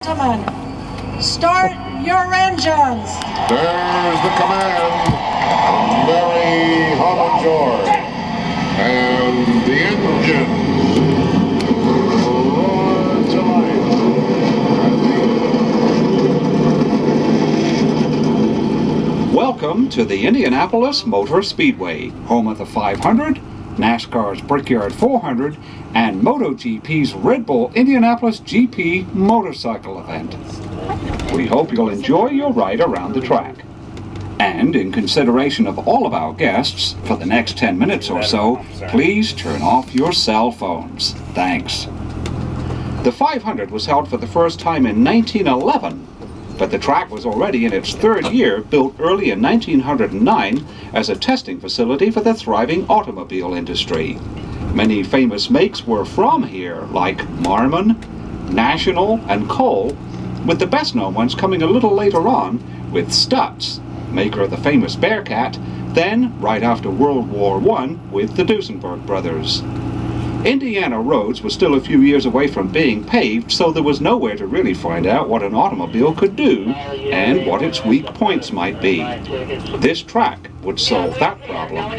Gentlemen, start your engines. There's the command from Mary Hollinger. And the engines roar to life. Welcome to the Indianapolis Motor Speedway, home of the 500, NASCAR's Brickyard 400, and MotoGP's Red Bull Indianapolis GP motorcycle event. We hope you'll enjoy your ride around the track. And in consideration of all of our guests, for the next 10 minutes or so, please turn off your cell phones. Thanks. The 500 was held for the first time in 1911, but the track was already in its third year, built early in 1909 as a testing facility for the thriving automobile industry. Many famous makes were from here, like Marmon, National, and Cole, with the best known ones coming a little later on with Stutz, maker of the famous Bearcat, then, right after World War I, with the Duesenberg brothers. Indiana roads were still a few years away from being paved, so there was nowhere to really find out what an automobile could do and what its weak points might be. This track would solve that problem.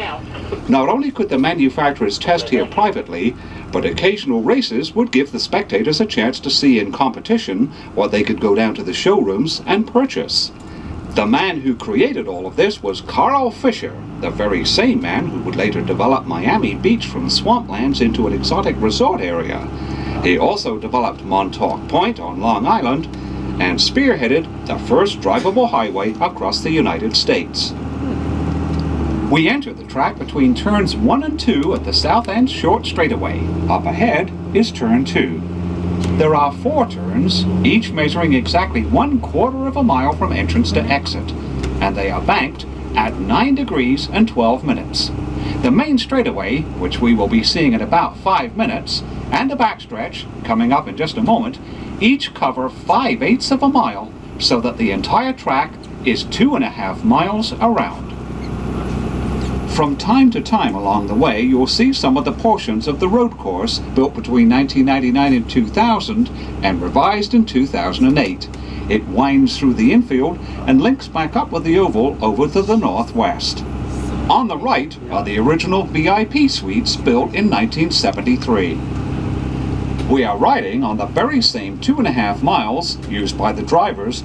Not only could the manufacturers test here privately, but occasional races would give the spectators a chance to see in competition what they could go down to the showrooms and purchase. The man who created all of this was Carl Fisher, the very same man who would later develop Miami Beach from swamplands into an exotic resort area. He also developed Montauk Point on Long Island and spearheaded the first drivable highway across the United States. We enter the track between turns 1 and 2 at the South End Short Straightaway. Up ahead is turn 2. There are 4 turns, each measuring exactly 1/4 of a mile from entrance to exit, and they are banked at 9 degrees and 12 minutes. The main straightaway, which we will be seeing in about 5 minutes, and the backstretch, coming up in just a moment, each cover 5/8 of a mile, so that the entire track is 2.5 miles around. From time to time along the way, you'll see some of the portions of the road course built between 1999 and 2000 and revised in 2008. It winds through the infield and links back up with the oval over to the northwest. On the right are the original VIP suites built in 1973. We are riding on the very same 2.5 miles used by the drivers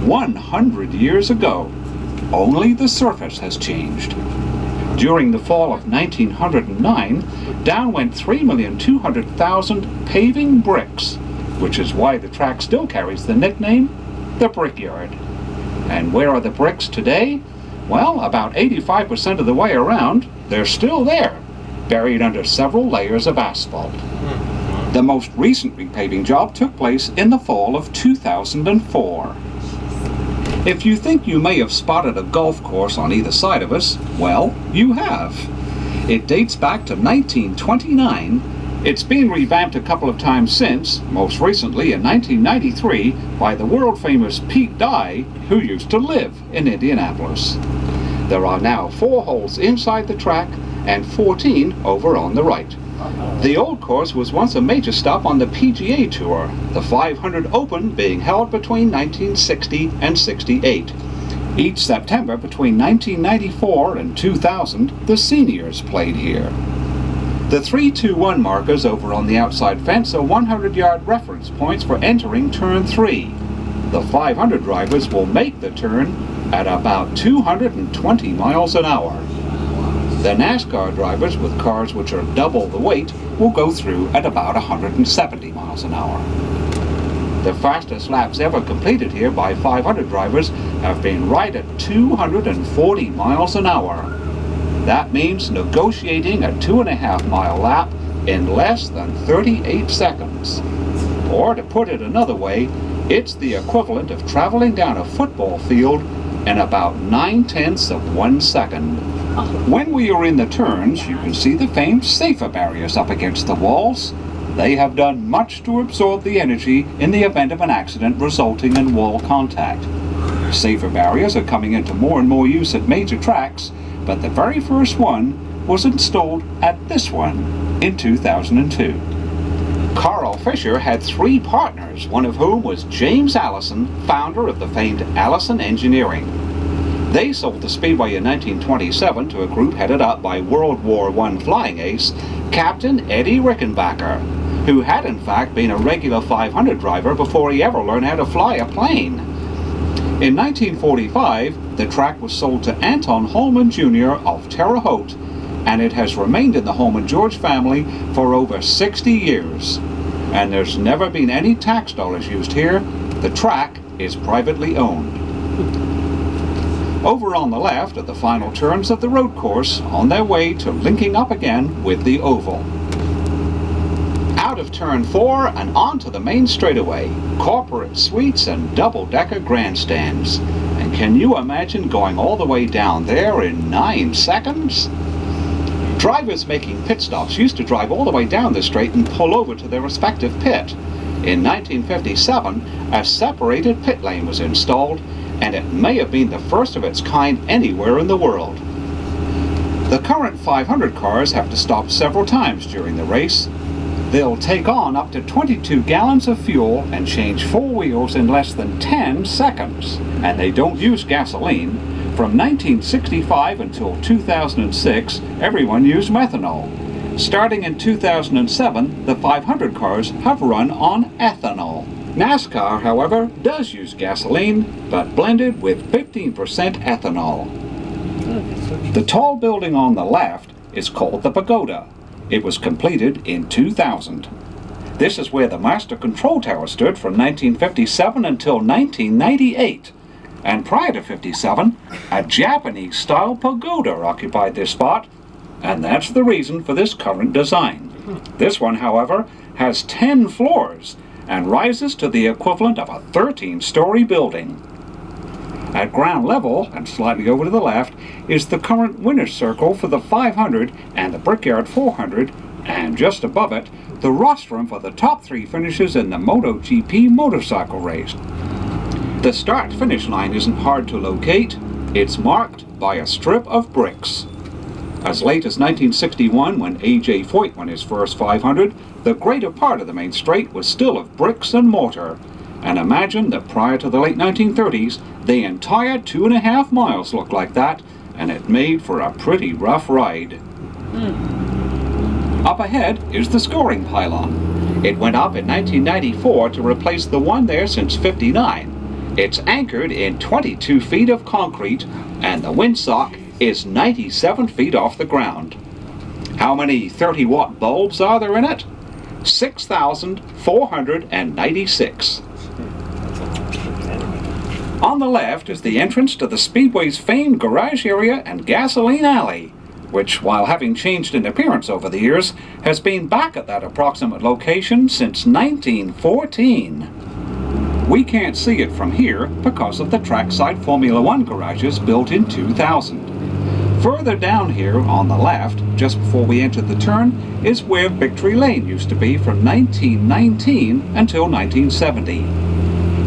100 years ago. Only the surface has changed. During the fall of 1909, down went 3,200,000 paving bricks, which is why the track still carries the nickname, the Brickyard. And where are the bricks today? Well, about 85% of the way around, they're still there, buried under several layers of asphalt. The most recent repaving job took place in the fall of 2004. If you think you may have spotted a golf course on either side of us, well, you have. It dates back to 1929. It's been revamped a couple of times since, most recently in 1993 by the world-famous Pete Dye, who used to live in Indianapolis. There are now 4 holes inside the track and 14 over on the right. The old course was once a major stop on the PGA Tour, the 500 Open being held between 1960 and 68. Each September between 1994 and 2000, the seniors played here. The 3-2-1 markers over on the outside fence are 100-yard reference points for entering turn 3. The 500 drivers will make the turn at about 220 miles an hour. The NASCAR drivers with cars which are double the weight will go through at about 170 miles an hour. The fastest laps ever completed here by 500 drivers have been right at 240 miles an hour. That means negotiating a 2.5 mile lap in less than 38 seconds. Or to put it another way, it's the equivalent of traveling down a football field in about 9/10 of 1 second. When we are in the turns, you can see the famed safer barriers up against the walls. They have done much to absorb the energy in the event of an accident resulting in wall contact. Safer barriers are coming into more and more use at major tracks, but the very first one was installed at this one in 2002. Carl Fisher had 3 partners, one of whom was James Allison, founder of the famed Allison Engineering. They sold the Speedway in 1927 to a group headed up by World War I flying ace, Captain Eddie Rickenbacker, who had in fact been a regular 500 driver before he ever learned how to fly a plane. In 1945, the track was sold to Anton Holman Jr. of Terre Haute, and it has remained in the Holman George family for over 60 years. And there's never been any tax dollars used here. The track is privately owned. Over on the left are the final turns of the road course on their way to linking up again with the oval. Out of turn 4 and onto the main straightaway, corporate suites and double-decker grandstands. And can you imagine going all the way down there in 9 seconds? Drivers making pit stops used to drive all the way down the straight and pull over to their respective pit. In 1957, a separated pit lane was installed, and it may have been the first of its kind anywhere in the world. The current 500 cars have to stop several times during the race. They'll take on up to 22 gallons of fuel and change 4 wheels in less than 10 seconds. And they don't use gasoline. From 1965 until 2006, everyone used methanol. Starting in 2007, the 500 cars have run on ethanol. NASCAR, however, does use gasoline, but blended with 15% ethanol. The tall building on the left is called the Pagoda. It was completed in 2000. This is where the Master Control Tower stood from 1957 until 1998. And prior to 57, a Japanese-style pagoda occupied this spot, and that's the reason for this current design. This one, however, has 10 floors and rises to the equivalent of a 13-story building. At ground level, and slightly over to the left, is the current winner's circle for the 500 and the Brickyard 400, and just above it, the rostrum for the top 3 finishes in the MotoGP motorcycle race. The start-finish line isn't hard to locate. It's marked by a strip of bricks. As late as 1961, when A.J. Foyt won his first 500, the greater part of the main straight was still of bricks and mortar. And imagine that prior to the late 1930s, the entire 2.5 miles looked like that, and it made for a pretty rough ride. Up ahead is the scoring pylon. It went up in 1994 to replace the one there since '59. It's anchored in 22 feet of concrete, and the windsock is 97 feet off the ground. How many 30-watt bulbs are there in it? 6,496. On the left is the entrance to the Speedway's famed garage area and gasoline alley, which, while having changed in appearance over the years, has been back at that approximate location since 1914. We can't see it from here because of the trackside Formula One garages built in 2000. Further down here on the left, just before we enter the turn, is where Victory Lane used to be from 1919 until 1970.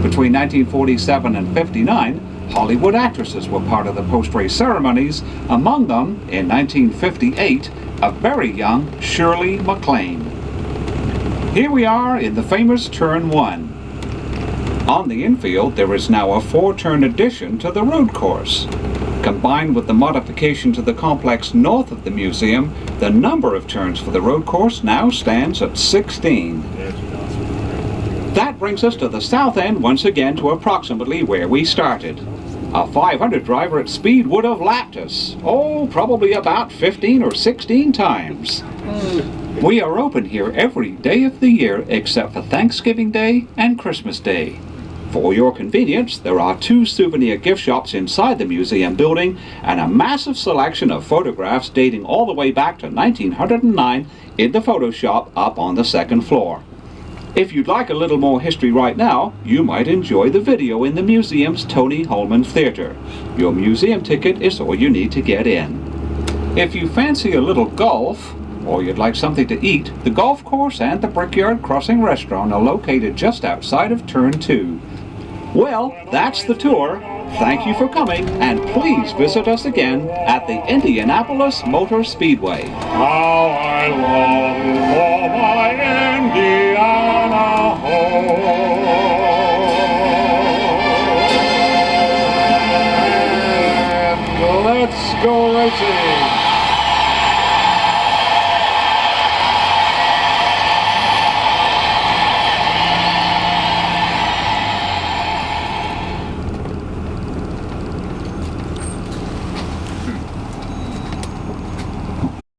Between 1947 and 59, Hollywood actresses were part of the post-race ceremonies, among them, in 1958, a very young Shirley MacLaine. Here we are in the famous Turn 1. On the infield, there is now a 4-turn addition to the road course. Combined with the modification to the complex north of the museum, the number of turns for the road course now stands at 16. That brings us to the south end once again to approximately where we started. A 500 driver at speed would have lapped us, probably about 15 or 16 times. We are open here every day of the year except for Thanksgiving Day and Christmas Day. For your convenience, there are 2 souvenir gift shops inside the museum building and a massive selection of photographs dating all the way back to 1909 in the photo shop up on the 2nd floor. If you'd like a little more history right now, you might enjoy the video in the museum's Tony Holman Theater. Your museum ticket is all you need to get in. If you fancy a little golf, or you'd like something to eat, the golf course and the Brickyard Crossing restaurant are located just outside of Turn 2. Well, that's the tour. Thank you for coming, and please visit us again at the Indianapolis Motor Speedway. How I long for my Indiana home. And let's go racing.